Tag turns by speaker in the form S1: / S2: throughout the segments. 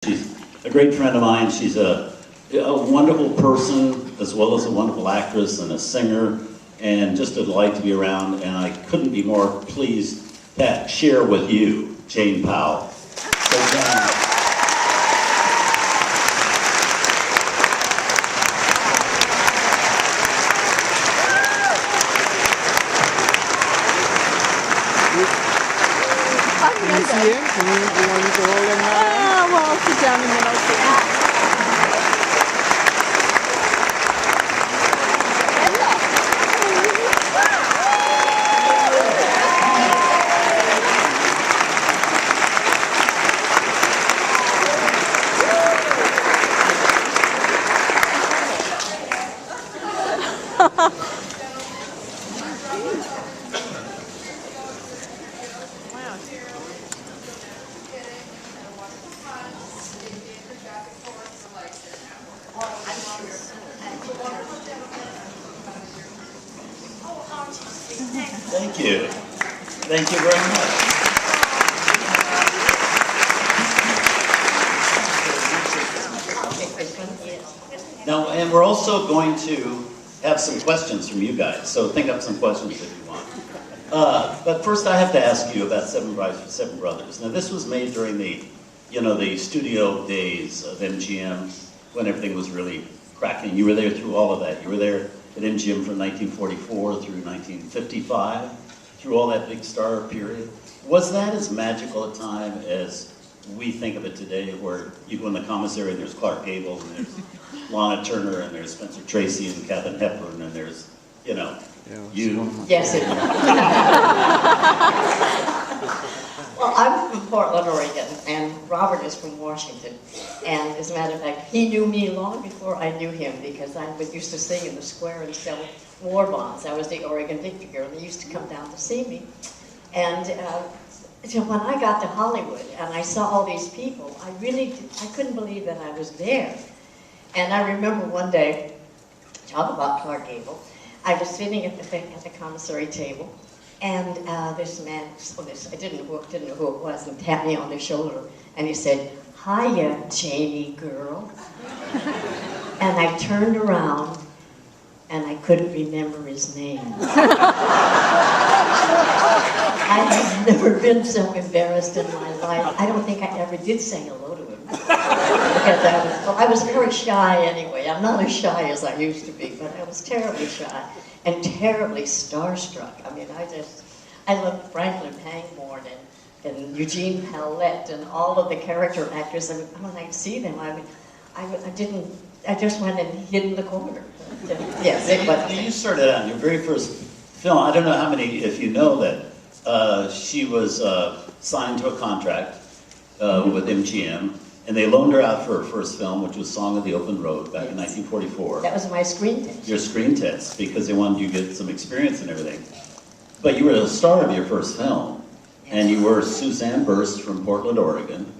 S1: She's a great friend of mine. She's a wonderful person, as well as a wonderful actress and a singer, and just a delight to be around. And I couldn't be more pleased to share with you Jane Powell. So,
S2: TCM, can you want me to hold them now?
S3: Well, I'll sit down and then I'll sit.
S1: Thank you. Thank you very much. Now, and we're also going to have some questions from you guys, so think up some questions if you want. But first I have to ask you about Seven Brothers. Now this was made during the, the studio days of MGM, when everything was really cracking. You were there through all of that. You were there at MGM from 1944 through 1955, through all that big star period. Was that as magical a time as we think of it today, where you go in the commissary and there's Clark Gable and there's Lana Turner and there's Spencer Tracy and Katharine Hepburn and there's, you?
S4: Yes, it Well, I'm from Portland, Oregon, and Robert is from Washington. And as a matter of fact, he knew me long before I knew him, because I used to sing in the square and sell war bonds. I was the Oregon Victory Girl. They used to come down to see me. And so when I got to Hollywood and I saw all these people, I couldn't believe that I was there. And I remember one day, talk about Clark Gable, I was sitting at the commissary table, and this man, I didn't know who it was, and tapped me on the shoulder, and he said, "Hiya, Janie girl." And I turned around, and I couldn't remember his name. I had never been so embarrassed in my life. I don't think I ever did say hello to him. Because I was very shy anyway. I'm not as shy as I used to be, but I was terribly shy and terribly starstruck. I mean, I loved Franklin Pangborn and Eugene Pallette and all of the character actors. And when I'd see them, I just went and hid in the corner. Yes, it was.
S1: You started out in your very first film. I don't know how many, if you know that, she was signed to a contract with MGM, and they loaned her out for her first film, which was Song of the Open Road, back in 1944.
S4: That was my screen test.
S1: Your screen test, because they wanted you to get some experience and everything. But you were the star of your first film, and you were Suzanne Burst from Portland, Oregon,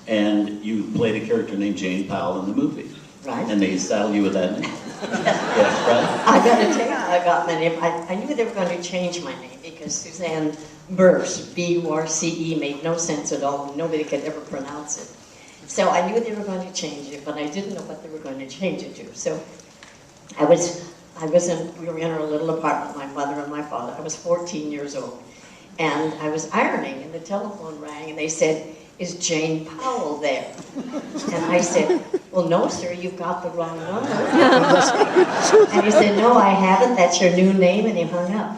S1: and you played a character named Jane Powell in the movie.
S4: Right.
S1: And they saddled you with that name. Yes, right?
S4: I got to tell you, I got my name. I knew they were going to change my name because Suzanne Burse, B-U-R-C-E, made no sense at all. Nobody could ever pronounce it. So I knew they were going to change it, but I didn't know what they were going to change it to. So we were in our little apartment, my mother and my father. I was 14 years old. And I was ironing, and the telephone rang, and they said, "Is Jane Powell there?" And I said, "Well, no, sir, you've got the wrong number." And he said, "No, I haven't. That's your new name," and he hung up.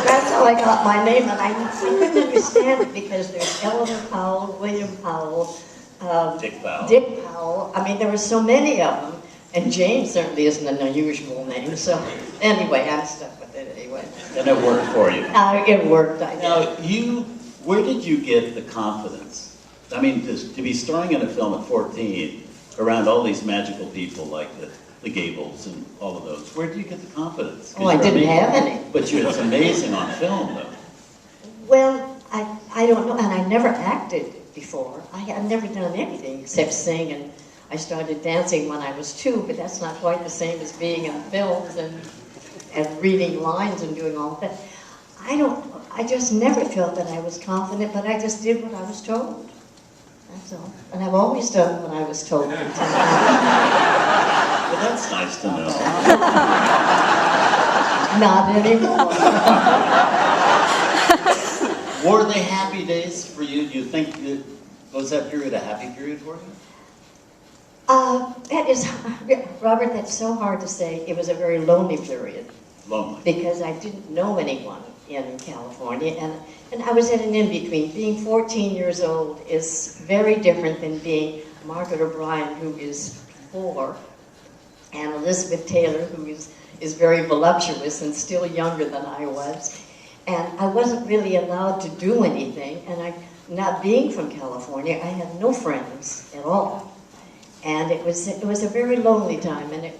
S4: That's how I got my name, and I couldn't understand it because there's Eleanor Powell, William Powell,
S1: Dick Powell.
S4: Dick Powell. I mean, there were so many of them, and Jane certainly isn't an unusual name. So anyway, I'm stuck with it anyway.
S1: And it worked for you.
S4: It worked.
S1: Now, where did you get the confidence? I mean, to be starring in a film at 14, around all these magical people like the Gables and all of those, where did you get the confidence?
S4: Oh, I didn't have any.
S1: But it's amazing on film, though.
S4: Well, I don't know, and I never acted before. I've never done anything except sing, and I started dancing when I was 2, but that's not quite the same as being in films and reading lines and doing all that. I I just never felt that I was confident, but I just did what I was told. That's all. And I've always done what I was told.
S1: Well, that's nice to know.
S4: Not anymore.
S1: Were they happy days for you? Do you think, was that period a happy period for you?
S4: That is, Robert, that's so hard to say. It was a very lonely period.
S1: Lonely.
S4: Because I didn't know anyone in California, and I was at an in-between. Being 14 years old is very different than being Margaret O'Brien, who is 4, and Elizabeth Taylor, who is very voluptuous and still younger than I was. And I wasn't really allowed to do anything, and not being from California, I had no friends at all. And it was a very lonely time, and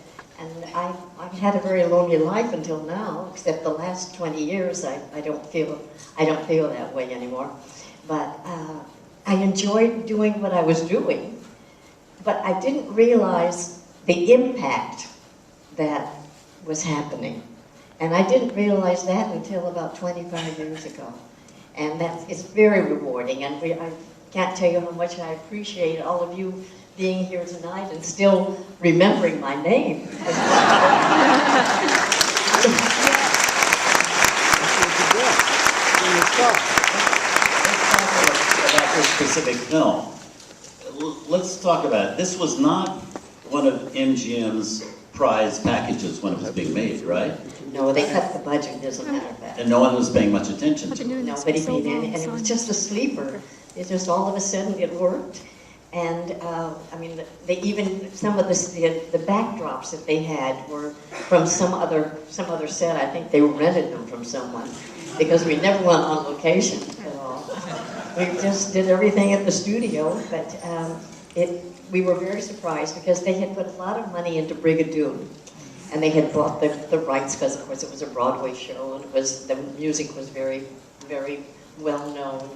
S4: I've had a very lonely life until now, except the last 20 years I don't feel that way anymore. But I enjoyed doing what I was doing, but I didn't realize the impact that was happening. And I didn't realize that until about 25 years ago. And it's very rewarding, and I can't tell you how much I appreciate all of you being here tonight and still remembering my name.
S1: Let's talk about this specific film. Let's talk about it. This was not one of MGM's prize packages when it was being made, right?
S4: No, they cut the budget, as a matter of fact.
S1: And no one was paying much attention to it.
S4: Nobody paid any, and it was just a sleeper. It just all of a sudden it worked. And I mean, they even, some of the backdrops that they had were from some other set. I think they rented them from someone, because we never went on location at all. We just did everything at the studio, but we were very surprised because they had put a lot of money into Brigadoon, and they had bought the rights because, of course, it was a Broadway show, and the music was very, very well known.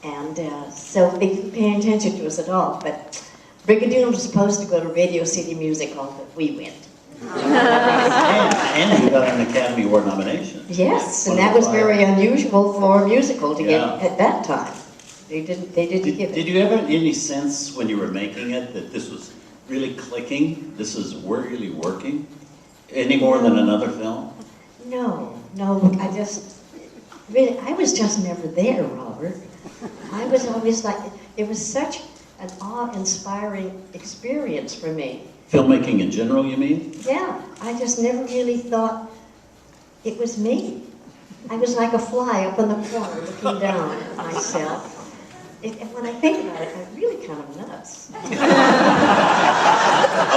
S4: And so they didn't pay attention to us at all. But Brigadoon was supposed to go to Radio City Music Hall, but we went.
S1: And you got an Academy Award nomination.
S4: Yes, and that was very unusual for a musical to get at that time. They didn't give it.
S1: Did you ever have any sense when you were making it that this was really clicking? This is really working? Any more than another film?
S4: No, I was just never there, Robert. I was always like, it was such an awe-inspiring experience for me.
S1: Filmmaking in general, you mean?
S4: Yeah, I just never really thought it was me. I was like a fly up in the corner looking down at myself. And when I think about it, I'm really kind of nuts.
S1: I'll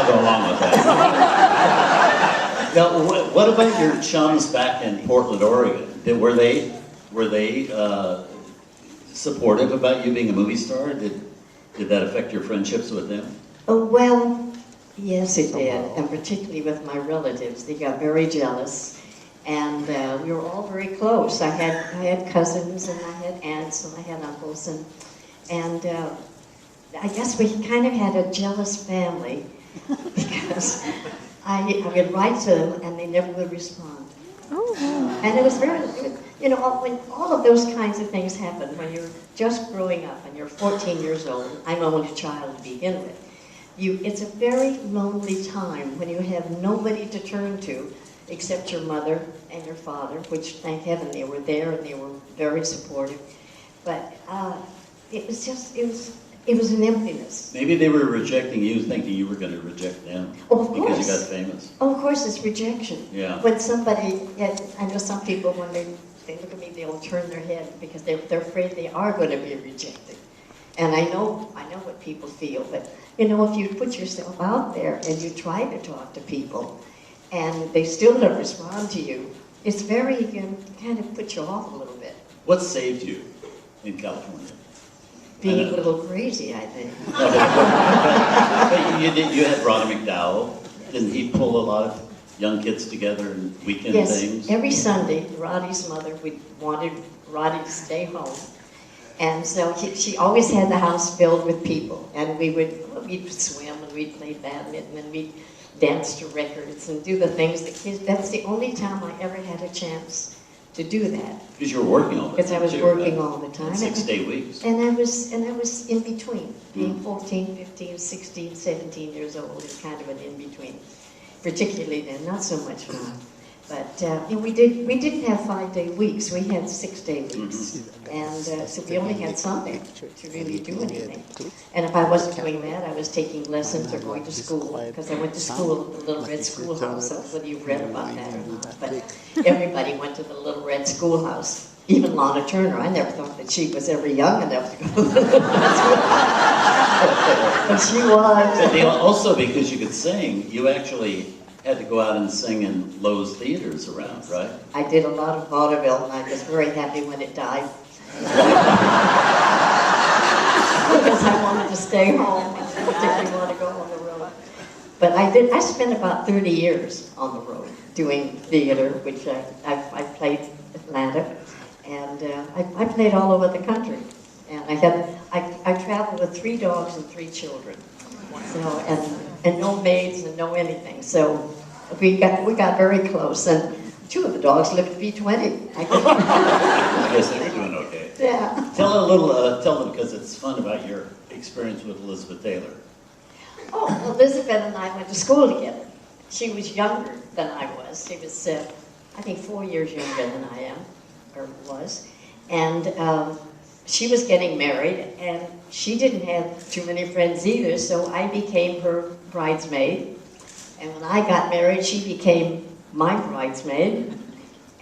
S1: go along with that. Now, what about your chums back in Portland, Oregon? Were they supportive about you being a movie star? Did that affect your friendships with them?
S4: Oh, well, yes, it did, and particularly with my relatives. They got very jealous, and we were all very close. I had cousins, and I had aunts, and I had uncles, and I guess we kind of had a jealous family because I would write to them, and they never would respond. And it was very, when all of those kinds of things happen when you're just growing up and you're 14 years old. I'm only a child to begin with. It's a very lonely time when you have nobody to turn to except your mother and your father, which thank heaven they were there and they were very supportive. But it was an emptiness.
S1: Maybe they were rejecting you, thinking you were going to reject them.
S4: Oh, of course.
S1: Because you got famous.
S4: Oh, of course, it's rejection.
S1: Yeah.
S4: When somebody, I know some people, when they look at me, they'll turn their head because they're afraid they are going to be rejected. And I know what people feel, but if you put yourself out there and you try to talk to people and they still don't respond to you, it's very, kind of put you off a little bit.
S1: What saved you in California?
S4: Being a little crazy, I think.
S1: But you had Roddy McDowell. Didn't he pull a lot of young kids together and weekend things?
S4: Yes, every Sunday, Roddy's mother wanted Roddy to stay home. And so she always had the house filled with people. And we'd swim and we'd play badminton and we'd dance to records and do the things that kids, that's the only time I ever had a chance to do that.
S1: Because you were working all the time.
S4: Because I was
S1: too,
S4: working
S1: right?
S4: all the time.
S1: 6-day weeks.
S4: And I was in between, being 14, 15, 16, 17 years old is kind of an in-between. Particularly then, not so much now. But we didn't have 5-day weeks, we had 6-day weeks. And so we only had Sunday to really do anything. And if I wasn't doing that, I was taking lessons or going to school, because I went to school at the Little Red Schoolhouse. I don't know whether you've read about that or not, but everybody went to the Little Red Schoolhouse. Even Lana Turner, I never thought that she was ever young enough to go to the Little Red Schoolhouse. But she was.
S1: But also because you could sing, you actually had to go out and sing in Lowe's theaters around, right?
S4: I did a lot of vaudeville, and I was very happy when it died. Because I wanted to stay home. I didn't particularly want to go on the road. But I spent about 30 years on the road doing theater, which I played Atlanta, and I played all over the country. And I traveled with 3 dogs and 3 children. So, and no maids and no anything. So we got very close, and 2 of the dogs lived to be 20.
S1: I guess they were doing okay.
S4: Yeah.
S1: Tell them, because it's fun, about your experience with Elizabeth Taylor.
S4: Oh, Elizabeth and I went to school together. She was younger than I was. She was, I think, 4 years younger than I am, or was. And she was getting married, and she didn't have too many friends either, so I became her bridesmaid. And when I got married, she became my bridesmaid.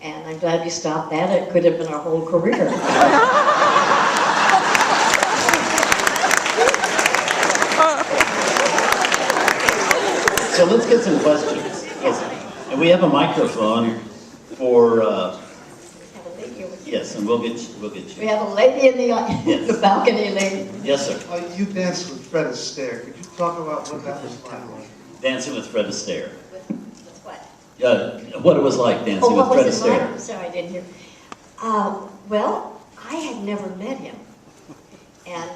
S4: And I'm glad we stopped that. It could have been our whole career.
S1: So let's get some questions. And we have a microphone for... Yes, and we'll get you.
S4: We have a lady in
S1: Yes.
S4: the balcony lady.
S1: Yes, sir.
S5: You danced with Fred Astaire. Could you talk about what that was like?
S1: Dancing with Fred Astaire.
S4: With what?
S1: What it was like dancing with
S4: what
S1: Fred
S4: was it like?
S1: Astaire.
S4: I'm sorry, I didn't hear. Well, I had never met him. And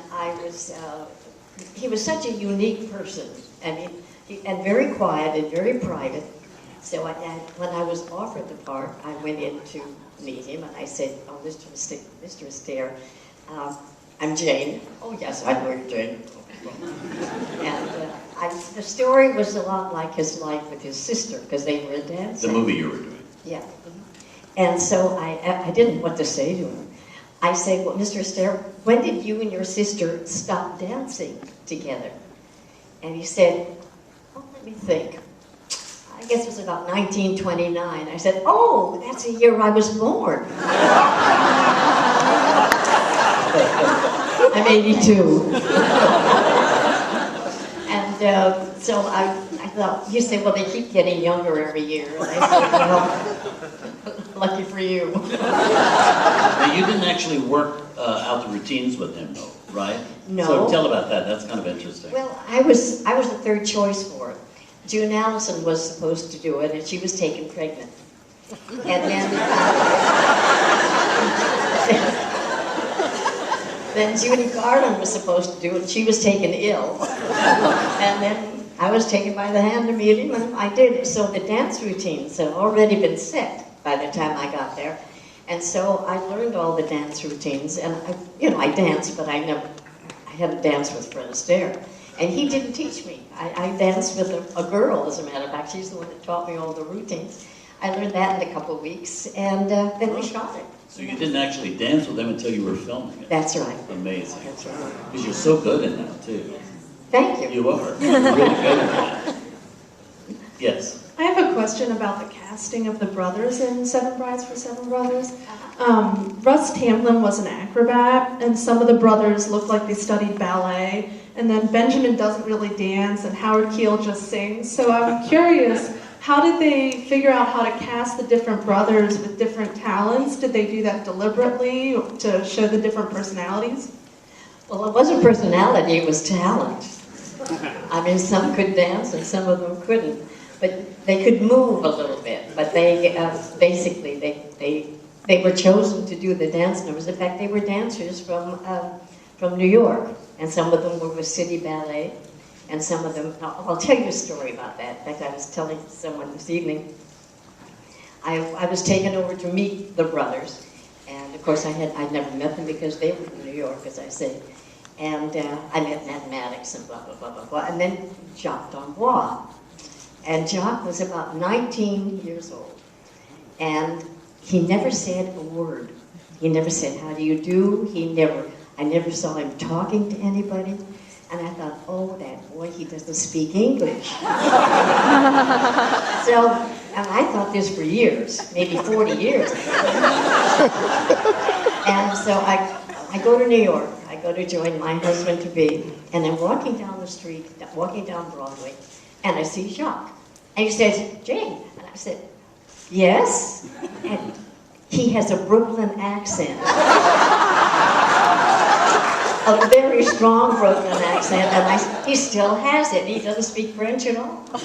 S4: he was such a unique person. I mean, and very quiet and very private. So when I was offered the part, I went in to meet him, and I said, "Oh, Mr. Astaire, I'm Jane." "Oh, yes, I know you're Jane." And the story was a lot like his life with his sister, because they were a dancer.
S1: The movie you were doing.
S4: Yeah. And so I didn't know what to say to him. I said, "Well, Mr. Astaire, when did you and your sister stop dancing together?" And he said, "Oh, let me think. I guess it was about 1929. I said, "Oh, that's the year I was born." I'm 82. And so I thought, you say, "Well, they keep getting younger every year." And I said, "Well, lucky for you."
S1: Now, you didn't actually work out the routines with him, though, right?
S4: No.
S1: So tell about that. That's kind of interesting.
S4: Well, I was the third choice for it. June Allison was supposed to do it, and she was taken pregnant. And then Judy Garland was supposed to do it, and she was taken ill. And then I was taken by the hand to meet him, and I did it. So the dance routines had already been set by the time I got there. And so I learned all the dance routines, and I danced, but I hadn't danced with Fred Astaire. And he didn't teach me. I danced with a girl, as a matter of fact. She's the one that taught me all the routines. I learned that in a couple of weeks, and then we shot it.
S1: So you didn't actually dance with them until you were filming it.
S4: That's right.
S1: Amazing.
S4: That's right.
S1: Because you're so good in that, too.
S4: Thank you.
S1: You are. You're really good at that. Yes.
S3: I have a question about the casting of the brothers in Seven Brides for Seven Brothers. Russ Tamblyn was an acrobat, and some of the brothers looked like they studied ballet. And then Benjamin doesn't really dance, and Howard Keel just sings. So I'm curious, how did they figure out how to cast the different brothers with different talents? Did they do that deliberately to show the different personalities?
S4: Well, it wasn't personality, it was talent. I mean, some could dance and some of them couldn't. But they could move a little bit. But they basically, they were chosen to do the dance numbers. In fact, they were dancers from New York. And some of them were with City Ballet. And some of them, I'll tell you a story about that. In fact, I was telling someone this evening. I was taken over to meet the brothers, and of course I'd never met them because they were in New York, as I say. And I met mathematics and blah, blah, blah, blah, blah. And then Jacques d'Amboise. And Jacques was about 19 years old. And he never said a word. He never said, how do you do? I never saw him talking to anybody. And I thought, oh, that boy, he doesn't speak English. So, and I thought this for years, maybe 40 years. And so I go to New York. I go to join my husband-to-be, and I'm walking down the street, walking down Broadway, and I see Jacques. And he says, Jane. And I said, yes? And he has a Brooklyn accent. A very strong Brooklyn accent, and he still has it. He doesn't speak French at all.
S1: I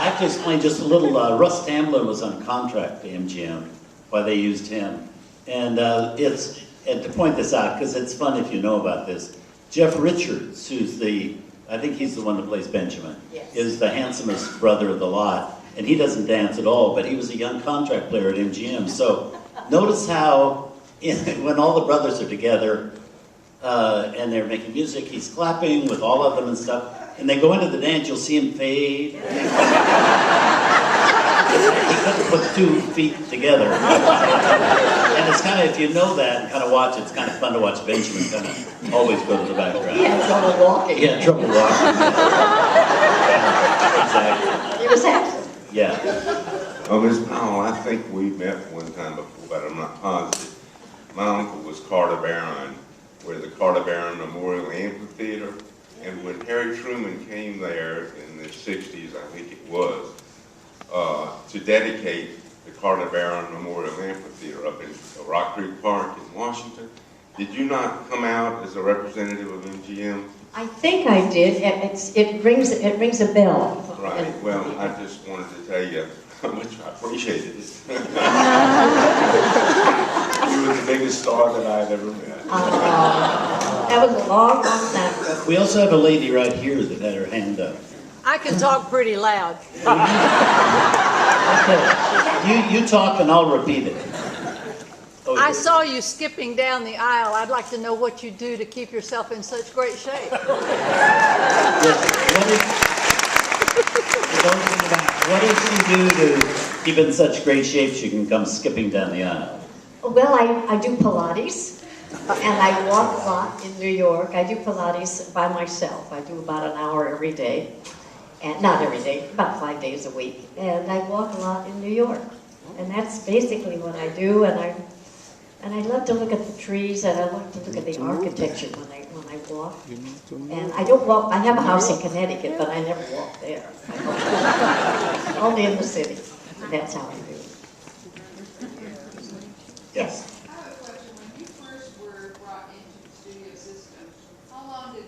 S1: have to explain just a little. Russ Tamblyn was on contract to MGM, why they used him. And and to point this out, because it's fun if you know about this, Jeff Richards, who's I think he's the one that plays Benjamin,
S4: yes,
S1: is the handsomest brother of the lot. And he doesn't dance at all, but he was a young contract player at MGM. So notice how when all the brothers are together and they're making music, he's clapping with all of them and stuff. And they go into the dance, you'll see him fade. He couldn't put 2 feet together. And it's kind of, if you know that and kind of watch, it's kind of fun to watch Benjamin kind of always go to the background.
S4: He had trouble walking.
S1: He had trouble walking. Yeah, exactly.
S4: He was handsome.
S1: Yeah.
S6: Ms. Powell, I think we met one time before, but I'm not positive. My uncle was Carter Barron, where the Carter Barron Memorial Amphitheater, and when Harry Truman came there in the 60s, I think it was, to dedicate the Carter Barron Memorial Amphitheater up in Rock Creek Park in Washington, did you not come out as a representative of MGM?
S4: I think I did. It rings a bell.
S6: Right. Well, I just wanted to tell you how much I appreciated it. You were the biggest star that I've ever met.
S4: That was a long, long time ago.
S1: We also have a lady right here that had her hand up.
S7: I can talk pretty loud.
S1: Okay. You talk and I'll repeat it. Oh,
S7: I saw you skipping down the aisle. I'd like to know what you do to keep yourself in such great shape.
S1: What does she do to keep in such great shape she can come skipping down the aisle?
S4: Well, I do Pilates, and I walk a lot in New York. I do Pilates by myself. I do about an hour every day. And not every day, about 5 days a week. And I walk a lot in New York. And that's basically what I do. And I love to look at the trees, and I love to look at the architecture when I walk. And I don't walk. I have a house in Connecticut, but I never walk there. Only in the city. That's how I do it.
S1: Yes.
S8: I have a question. When you first were brought into the studio system, how long did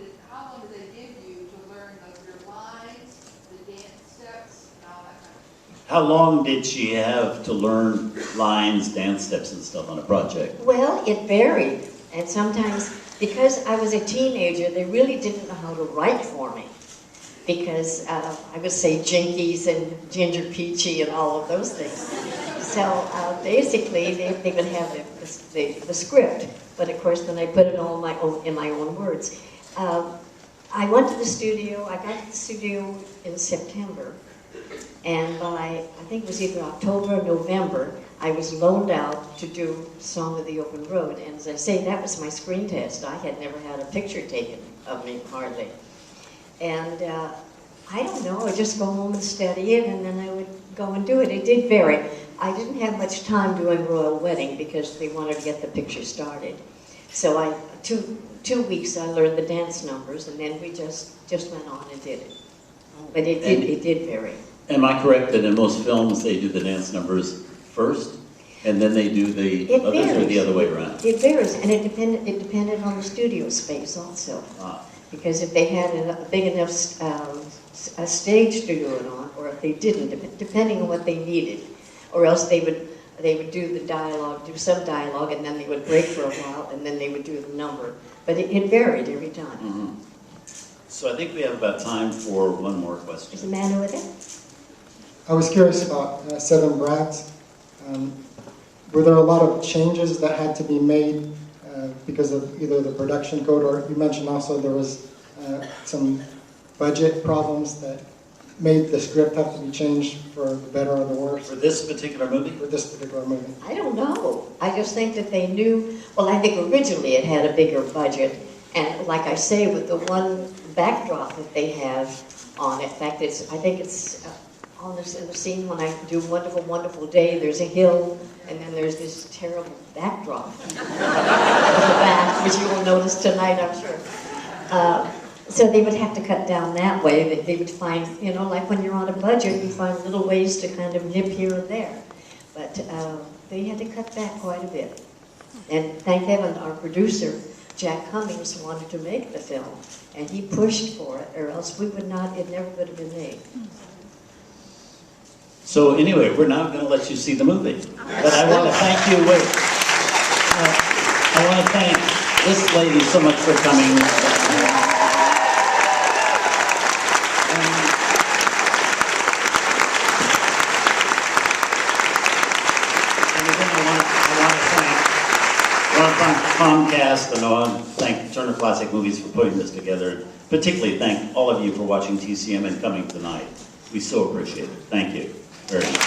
S8: they give you to learn your lines, the dance steps, and all that kind of stuff?
S1: How long did she have to learn lines, dance steps, and stuff on a project?
S4: Well, it varied. And sometimes, because I was a teenager, they really didn't know how to write for me. Because I would say Jinkies and Ginger Peachy and all of those things. So basically, they would have the script. But of course, then I put it all in my own words. I went to the studio. I got to the studio in September. And by, I think it was either October or November, I was loaned out to do Song of the Open Road. And as I say, that was my screen test. I had never had a picture taken of me, hardly. And I don't know, I'd just go home and study it, and then I would go and do it. It did vary. I didn't have much time doing Royal Wedding because they wanted to get the picture started. So two weeks I learned the dance numbers, and then we just went on and did it. But it did vary.
S1: Am I correct that in most films they do the dance numbers first, and then they do the others, or the other way around?
S4: It varies, and it depended on the studio space also. Because if they had a big enough a stage to do it on, or if they didn't, depending on what they needed, or else they would do the dialogue, do some dialogue, and then they would break for a while, and then they would do the number. But it varied every time.
S1: Mm-hmm. So I think we have about time for one more question.
S4: Is the man over there?
S9: I was curious about Seven Brats. Were there a lot of changes that had to be made because of either the production code, or you mentioned also there was some budget problems that made the script have to be changed for the better or the worse?
S1: For this particular movie?
S9: For this particular movie.
S4: I don't know. I just think that they knew, well, I think originally it had a bigger budget. And like I say, with the one backdrop that they have on it, in fact, I think it's on this, in the scene when I do Wonderful, Wonderful Day, there's a hill, and then there's this terrible backdrop at the back, which you will notice tonight, I'm sure. So they would have to cut down that way. They would find, you know, like when you're on a budget, you find little ways to kind of nip here and there. But they had to cut back quite a bit. And thank heaven our producer, Jack Cummings, wanted to make the film. And he pushed for it, or else we would not, it never would have been made.
S1: So anyway, we're now going to let you see the movie. But I want to thank you. I want to thank this lady so much for coming. Comcast, and I want to thank Turner Classic Movies for putting this together. Particularly thank all of you for watching TCM and coming tonight. We so appreciate it. Thank you very much.